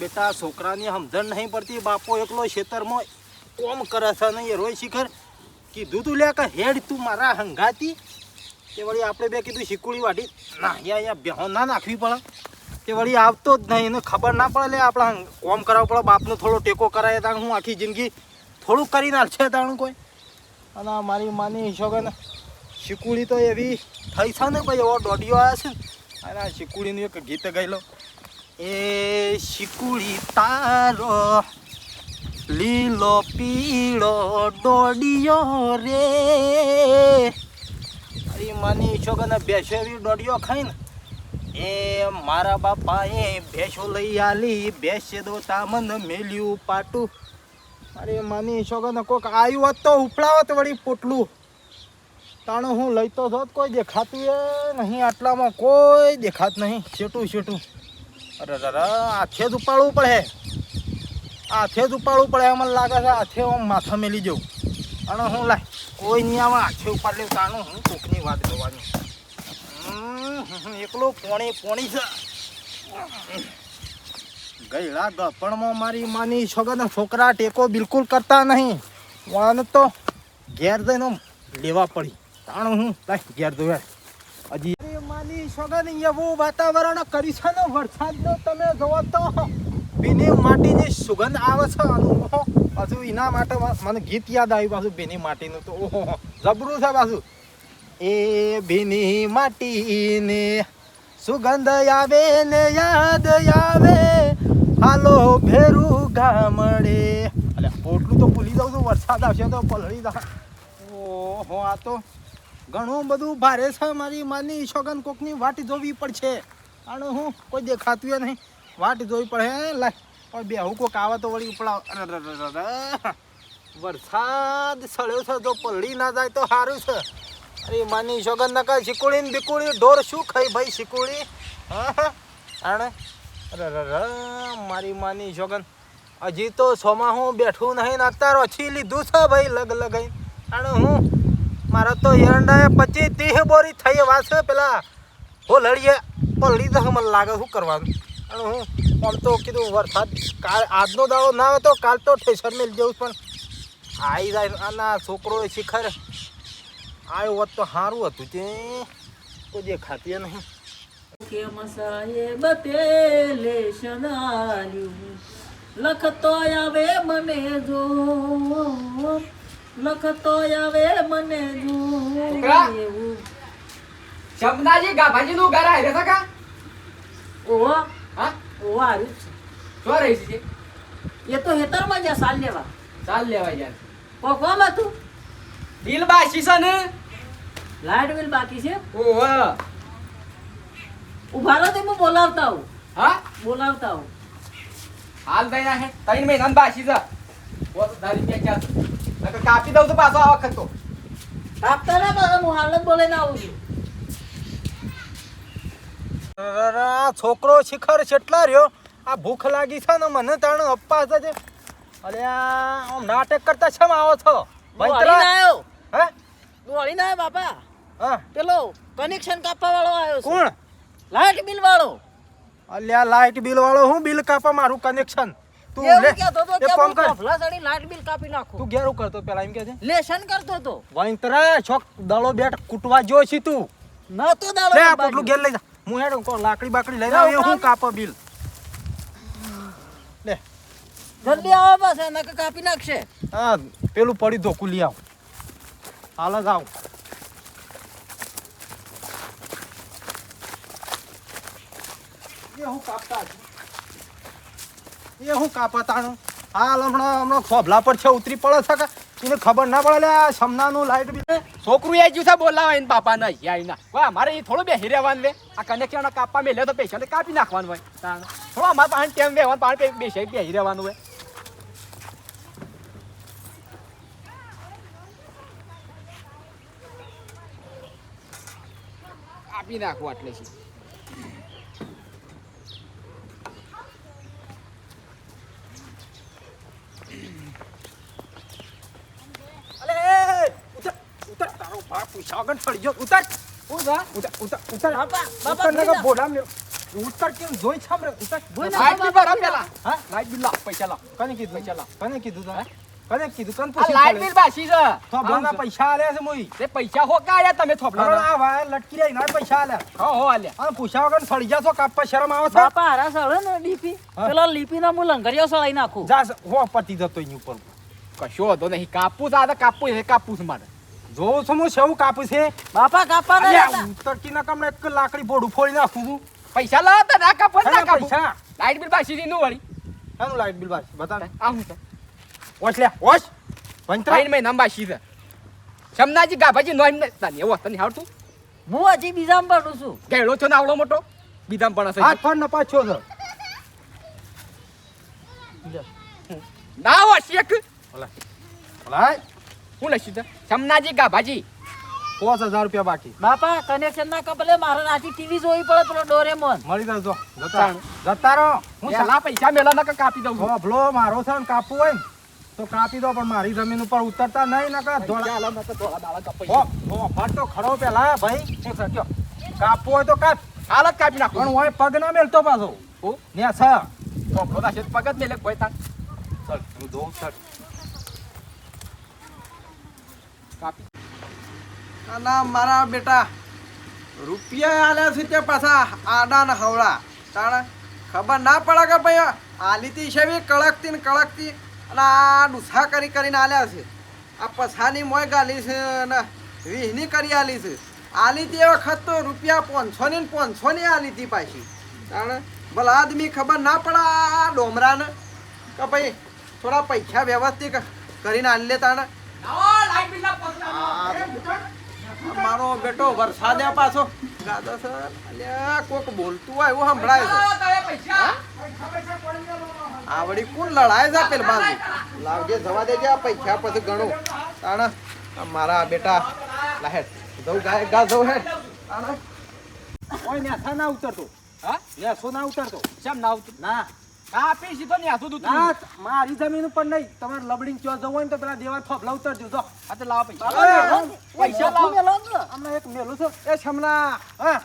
બેટા છોકરાની સમજણ નહીં પડતી. બાપો એકલો ખેતરમાં કોમ કરે છે ને એ રોય શિખર કીધું તું લે કે હેડ તું મારા હંગાતી તે વળી આપણે બે કીધું શીકુડી વાટી ના અહીંયા બેહો ના નાખવી પડે તે વળી આવતો જ નહીં એને ખબર ના પડે લે આપણે કોમ કરાવવું પડે બાપનો થોડો ટેકો કરાય તાણ હું આખી જિંદગી થોડુંક કરી નાખશે તાણ કોઈ અને મારી માની શોગન શીકુડી તો એવી થઈ છે ને ભાઈ એવો દોઢિયો આવ્યા છે ને અને આ શીકુડીનું એક ગીત ગાઈ લો એ શીકુડી તારો લીલો પીળો દોઢિયો રે અરે માની છોકરાને બેસો એવી દોઢિયો ખાઈ ને એ મારા બાપાએ ભેંસો લઈ આલી ભેંસે દોતા મને મેલ્યું પાટું અરે માની છોકરાને કોક આવ્યું હોત તો ઉપડાવત વળી પોટલું તાણે હું લઈતો જોત કોઈ દેખાતું એ નહીં આટલામાં કોઈ દેખાત નહીં છેટું અરે હાથે જ ઉપાડવું પડે મને લાગે છે હાથે હું માથા મેલી જવું અને હું લાય કોઈ નહીં આવે હાથે ઉપાડ લેવું તાણું હું કોકની વાત કરવાની એકલો પોણી છે ગયેલા ગપણમાં મારી માની છોકરા ટેકો બિલકુલ કરતા નહીં વાન તો ઘેર જઈને લેવા પડી તાણું હું ઘેર જોયા હજી માની છોકરાને એવું વાતાવરણ કર્યું છે ને વરસાદનો તમે જોવો તો ભીની માટીની સુગંધ આવે છે પાછું એના માટે મને ગીત યાદ આવ્યું પાછું ભીની માટીનું તો ઓહો જબરું છે પાછું એ ભીની માટીને સુગંધ આવે ને યાદ આવે હાલો ભેરું ગામડે એટલે પોટલું તો ભૂલી જાઉં છું વરસાદ આવશે તો પલળી જાય ઓહો આ તો ઘણું બધું ભારે છે મારી માની છોકન કોકની વાટ જોવી પડશે અને હું કોઈ દેખાતું નહીં વાટ જોવી પડે લાય પણ બેહું કોક આવે તો વળી ઉપડા વરસાદ સળ્યો છે જો પલળી ના જાય તો સારું છે અરે માની છોકન નકા શીકુડી ને બીકુડી ઢોર શું ખાઈ ભાઈ શીકુડી હા આણે મારી માની છોકન હજી તો સોમાં હું બેઠું નહીં ને અત્યારે ઓછી લીધું છે ભાઈ લગાઈ અને હું મારા તો એરંડાએ 25-30 બોરી થઈ વાસે પેલા હો લડીએ પલળી તો મને લાગે શું કરવાનું અને હું આમ તો કીધું વરસાદ કાલ આજનો દાડો ના આવે તો કાલ તો ઠેસર મેળ જવું પણ આવી જાય આના છોકરો શિખર આવ્યો હોત તો સારું હતું તે કોઈ દેખાતી નહીં કે મસાહેબ પેલે શનાલ્યું લખતો આવે મને જો એવું શબ્દાજી ગાભાજી નું ઘર આવી રહ્યા કા ઓહો હા ઓહો આવ્યું છે શું રહી છે એ તો હેતરમાં જા સાલ લેવા યાર કોમાં તું બિલ બાસી છે ને લાઈટ બિલ બાકી છે ઓહો ઉભા રહો તે હું બોલાવતા હું હા હાલ દઈ ના હે 3 મહિના બાસી છે ઓ તો દારી કે ચાલ નકર કાપી દઉં તો પાછો આ વખત તો આપતા ના પાછા હું હાલ જ બોલાઈને આવું છું છોકરો શિખર કેટલા રહ્યો આ ભૂખ લાગી છે ને મને તાણ અપ્પા છે અરે આમ નાટક કરતા છે આવો છો દોડી ના બાપા હા પેલો કનેક્શન કાપવા વાળો આવ્યો છે કોણ લાઈટ બિલ વાળો અલ્યા લાઈટ બિલ વાળો હું બિલ કાપા મારું કનેક્શન તું લે એ ફોન કર ફ્લાસડી લાઈટ બિલ કાપી નાખો તું ઘેરું કરતો પેલા એમ કે છે લેશન કરતો તો વંતરા છોક દળો બેટ કૂટવા જો છી તું નતો દાડો લે આ પોટલું ઘેર લઈ જા હું હેડ કો લાકડી બાકડી લઈને આવે હું કાપો બિલ લે જલ્દી આવો પાછા નકે કાપી નાખશે હા પેલું પડી ધોકું લઈ આવ હાલ જ આવ એ હું કાપતાનું હાલ હમણાં સોભલા પર છે ઉતરી પડે છે કે એને ખબર ના પડે સમનાનું લાઈટ બિલ છોકરું એ જ્યું છે બોલાવા એને પાપા ના આઈના વાહ મારે એ થોડું બેહી રહેવાનું વે આ કનેક્શન કાપવા મેલ્યો તો પૈસા કાપી નાખવાનું હોય થોડો અમારે પાસે ટેમ બેહવાનું પાસે બેહી રહેવાનું હોય આપી નાખવું એટલે છે શાગન ફળી જો ઉતર ઉતર ઉતર ઉતર બાપા બાપા બોલા મે ઉત્તર કેમ જોઈ છામરે ઉત્તર લાઈટ બિલ ભરો પેલા હા લાઈટ બિલ લાવ પૈસા લાવ કને કીધું પૈસા લાવ કને કીધું હે? કને કીધું કન આ પૂછી લાઈટ બિલ બાકી છે થોબલાના પૈસા આલ્યા છે મોઈ તે પૈસા હો કાયા તમે હવે થોપલા આ વાયર લટકી રહી ના પૈસા આલ્યા હો આલ્યા અને પૂછ્યા વગર સળી જાશો કાપવા શરમ આવે છે બાપા હારા સળે ને ડીપી હા. પેલા લીપીના હું લંગરિયો સળાઈ નાખું જા હો પતી જતો એની ઉપર કશો હતો નહીં કાપુસ આ તો કાપુસ મારે જોઉં છું હું સેવું કાપું છે બાપા કાપા ના અલ્યા, લેતા. ઉત્તર કી ના કમરે એક લાકડી બોડું ફોડી નાખું છું પૈસા લાવ તો ના કાપો ના અલ્યા, કાપો પૈસા લાઈટ બિલ બાકી છે નું વળી શાનું લાઈટ બિલ બાકી બતા આ હું છે ઓછ લે ઓછ પંચરા 3 મહિના બાકી છે શમનાજી ગાભાજી નોમ તને એવો તને આવડતું હું હજી બીજામાં પડું છું ગેડો છો ને આવડો મોટો બીજામ પણ હશે હાથ ફોન ન પાછો છે ના હો શેક ઓલાય હું લઈશું તો શમનાજી ગાભાજી 5000 રૂપિયા બાકી બાપા કનેક્શન ના કપલે મારે રાતી ટીવી જોવી પડે પેલો ડોરેમોન મળી જજો જતા ચાલ. જતા રહો હું પેલા પૈસા મેલા ના કાપી દઉં છું ભલો મારો છે ને કાપવું હોય ને તો કાપી દો પણ મારી જમીન ઉપર ઉતરતા નહીં નકર ધોળા ચાલો ન તો ધોળા દાડા કપાઈ હો હો ફાટો ખરો પેલા ભાઈ શું છે કયો કાપવું હોય તો કાપ હાલત કાપી નાખો પણ હોય પગ ના મેલતો પાછો હું ને છે બધા છે પગત મેલે કોઈ તાન ચલ હું દઉં ચલ કાપી ના મારા બેટા રૂપિયા આલ્યા છે તે પાછા આડા ને હવળા તાણે ખબર ના પડે કે ભાઈ આલીતી છે બી કડકતી ને કડકતી અને આ ડૂસા કરીને આલ્યા છે આ પછાની મોય ગાલી છે ને વીહની કરી આલી છે આલીતી એ વખત તો રૂપિયા 500 ની 500 ની આલીતી પાછી તાણે ભલા આદમી ખબર ના પડે આ ડોમરાને કે ભાઈ થોડા પૈસા વ્યવસ્થિત કરીને આલી લે તાણે મારો બેટો વરસાદે પાછો ગાદો સર અલ્યા કોક બોલતું હોય એવું સંભળાય છે આવડી કોણ લડાય છે પેલ બાજુ લાવજે જવા દેજે આ પૈસા પછી ગણો તાણ મારા બેટા લાહેર જવું ગાય ગા જવું હે તાણ ઓય નેસા ના ઉતરતો હા નેસો ના ઉતરતો શેમ ના આવતું ના કાપી સીધો ને આસુ દૂધ ના મારી જમીન ઉપર નહીં તમારે લબડિંગ ચો જવું હોય ને તો પેલા દેવા થોપલા ઉતરજો જો આ તો લાવો પૈસા પૈસા લાવ હમણાં એક મેલું છે એ છમના હા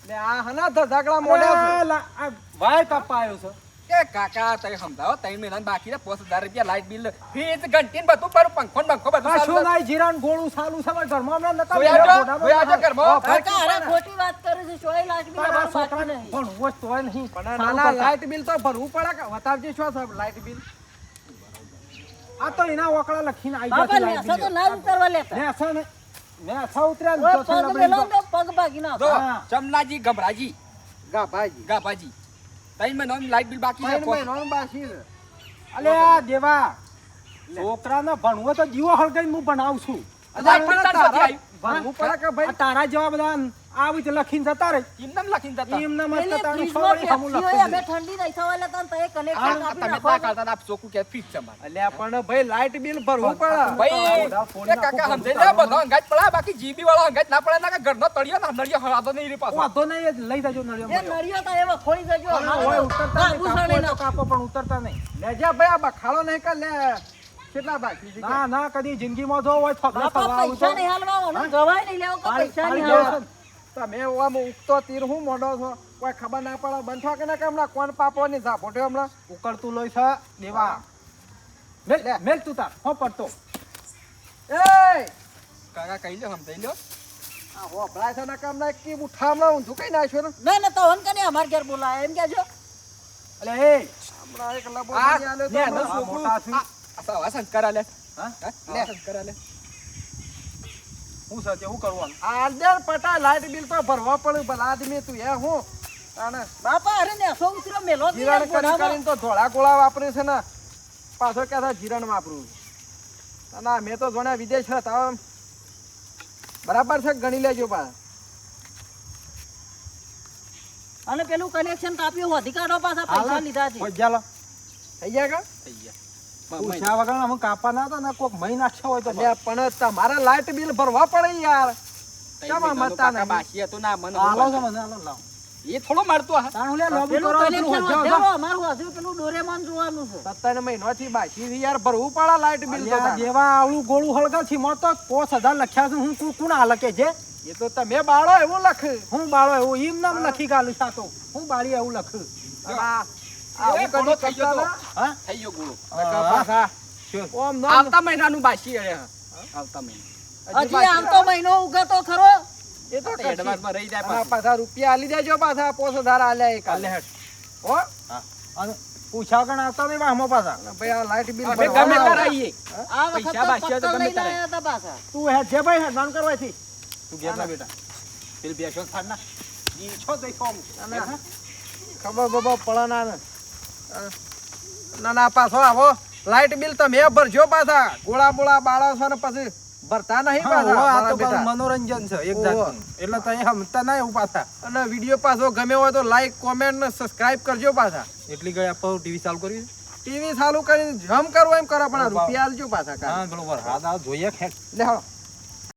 ને આ હના ધજાગડા મોડ્યા છે વાય કાપા આવ્યો છે એ કાકા તઈ સમજાવો 3 મહિના બાકી છે 5000 રૂપિયા લાઈટ બિલ ફીસ ઘંટી ને બધું પર પંખો ને બંખો બધું પાછું નાય જીરાન ગોળું સાલું છે મારા ઘરમાં હમણાં નતા જોયા જો? ઘોડામાં જોયા જો ઘરમાં? કાકા હારા ખોટી વાત કરે છે સોય લાખ બી પણ આ મારું બાકી છોકરાને નહીં ભણવું જ તો હોય નહીં પણ સારું નાના કરતા. લાઇટ બિલ તો ભરવું પડે કે વતાવજે શું છે લાઇટ બિલ આ તો એના ઓકળા લખીને આવી બાપા જશે નેસા તો ના જ ઉતરવા લેતા નેસા ને નેસા ઉતર્યા ને ઓય તો છે પગ લબડીને મેલો તો. ને પગ ભાગી નાખો જો હા. ચમનાજી ગભરાજી ગાભાજી ગાભાજી 3 મહિનાનું લાઈટ બિલ બાકી છે ત્રણ મહિનાનું બાકી છે અલે આ દેવા છોકરાને ભણવો તો જીવો હળગાઈને હું ભણાવું છું લાઈટ બિલ તાર સાથે આવ્યું ભરવું પડે કે ભાઈ આ તારા જેવા બધા આવી રીતે લખીને જતા રહે એમને લખીને જતા એમને મસ્ત પેલી તારું ફ્રીજમાં સવારી હમું પેપ્સી હોય, લખી અમે ઠંડી નહીં થવા લેતા ને તો એ કનેક્શન આ કાપી તમે નાખો. ના કાઢતા આપ ચોખ્ખું કે ફિક્સ છે મારે અલ્યા પણ ભાઈ લાઇટ બિલ ભરવું પડે ભાઈ એ કાકા સમજે લે બધો અંગાજ પડે બાકી જીબી વાળો અંગાજ ના પડે ના કે ઘરનો તળિયો ના નળિયો હરાતો નહીં રે પાછો વાંધો નહીં એ લઈ જજો નળિયો એ નળિયો તો એમાં ખોઈ જજો હોય અમારે ઉતરતા નહીં, કાપુ કાપો સળી હોય તો નાખો. કાપો પણ ઉતરતા નહીં લેજા ભાઈ આ બખાડો નહીં કર લે કેટલા બાકી છે ના ના કદી જિંદગીમાં જો હોય થોભલા બાપા થવા આવું પૈસા તો નહીં હાલવા ગવાય નહીં લેવો કે પાડી- પૈસા પાડી નહીં દેવો હાલવા. છે ને. તમે આમ ઉગતો તીર હું મોડો છો કોઈ ખબર ના પડે બંધવા કે ના કે હમણાં કોણ પાપવાની ઝાપોટ્યો હમણાં ઉકળતું લોહી છે દેવા મેલ મેલ તું તાર હો પડતો એ કાકા કહી લો સમજાઈ લો આ હોભળાય છે ના કામ ના કી ઉઠા હમણાં ઊંધું કઈ નાખ્યો ને ના ના તો હન કને અમાર ઘેર બોલાય એમ કેજો અલે એ હમણાં એક લબો આ બની આલ્યો તો લે હમણાં. આ મોટા છે. આ સંસ્કાર આલે હા? લે સંસ્કાર આલે હું છે હું કરવાનું આલદેર પટા લાઇટ બિલ તો ભરવા પડે ભલા આદમી તું એ હું અને બાપા અરે ને સો ઉતરો મેલો જ નહીં જીરણ કરી બોલાવો. કરીને તો ધોળા ગોળા વાપરે છે ને પાછો કે છે જીરણ વાપરું ના મેં તો જોણ્યા વિદેશ હતા બરાબર છે ગણી લેજો પા અને પેલું કનેક્શન કાપ્યું હોધી કાઢો પાછા પૈસા લીધા છે ચાલો થઈ ગયા કા થઈ ગયા પૂછ્યા વગર અમે કાપા ના હતા ને કોક મહી નાખ્યો હોય તો અલ્યા પણ તમારા લાઇટ બિલ ભરવા પડે યાર ત્રણ કેમ મહિનાનું મતા કાકા નહીં? બાકી હતું ના મને હાલો બહુ છે મને હાલો લાવો એ થોડો મારતો હા તાણ હું લે લોબી પેલું કરો કનેક્શન પેલું હોજાઓ વધારો અમારું હજુ પેલું ડોરેમોન જોવાનું છે 17 મહિનાથી બાકી છે યાર ભરવું પડે લાઇટ બિલ તો અલ્યા તાર. જેવા આવડું ગોળું હળગા છે મોં તો 5000 લખ્યા છે હું કોણ હાલ કે છે એ તો તમે બાળો એવું લખ હું બાળો એવું એમ નામ લખી ગાલું સાતો હું બાળી એવું લખું આવું એ ઘણો કદી થઈ ગયો તો. કરતા હા થઈ ગયો ગુરુ નકર પાછા શું? ઓમ નો આવતા મહિનાનું બાસી અરે આવતા મહિના હજી આવતો મહિનો ઉગતો ખરો એ તો કશી. એડવાન્સમાં રહી જાય અને પાછું. પાછા રૂપિયા આલી દેજો પાછા 5000 આલ્યા એક કાલે આલે. હેડ હો અને પૂછા કણ આવતા નહીં વાહમાં પાછા અને ભાઈ આ લાઈટ બિલ અમે ભરવાનું ગમે આવે. કરાવીએ આ વખત પૈસા તો બાકી હોય તો પત્તર ગમે લઈને ત્યારે. આયા હતા પાછા તું હેડ છે ભાઈ હેડવાન કરવાથી તું ઘેર જા બેટા પેલી બેસો થાળ ના ઈ છો દઈ ફોર્મ અને ખબર બબર પડે ના ને. ના ના પાછો આવો લાઈટ બિલ તમે ભરજો પાછા ગોળા બોળા બાળો છો ને પછી ભરતા નહીં હા, પાછા આ મારા તો બેટા. પાછું મનોરંજન છે એક ઓહો. જાતનું એટલે તઈ હમતા ના એવું પાછા અને વિડીયો પાછો ગમે હોય તો લાઈક કોમેન્ટ ને સબસ્ક્રાઇબ કરજો પાછા એટલી ગઈ આપણે ટીવી ચાલુ કરવી ટીવી ચાલુ કરીને જમ કરવો એમ કરો પણ આ રૂપિયા આલજો પાછા કાંઈ. હા બરોબર હા જોઈએ ખેડ લે હાલો.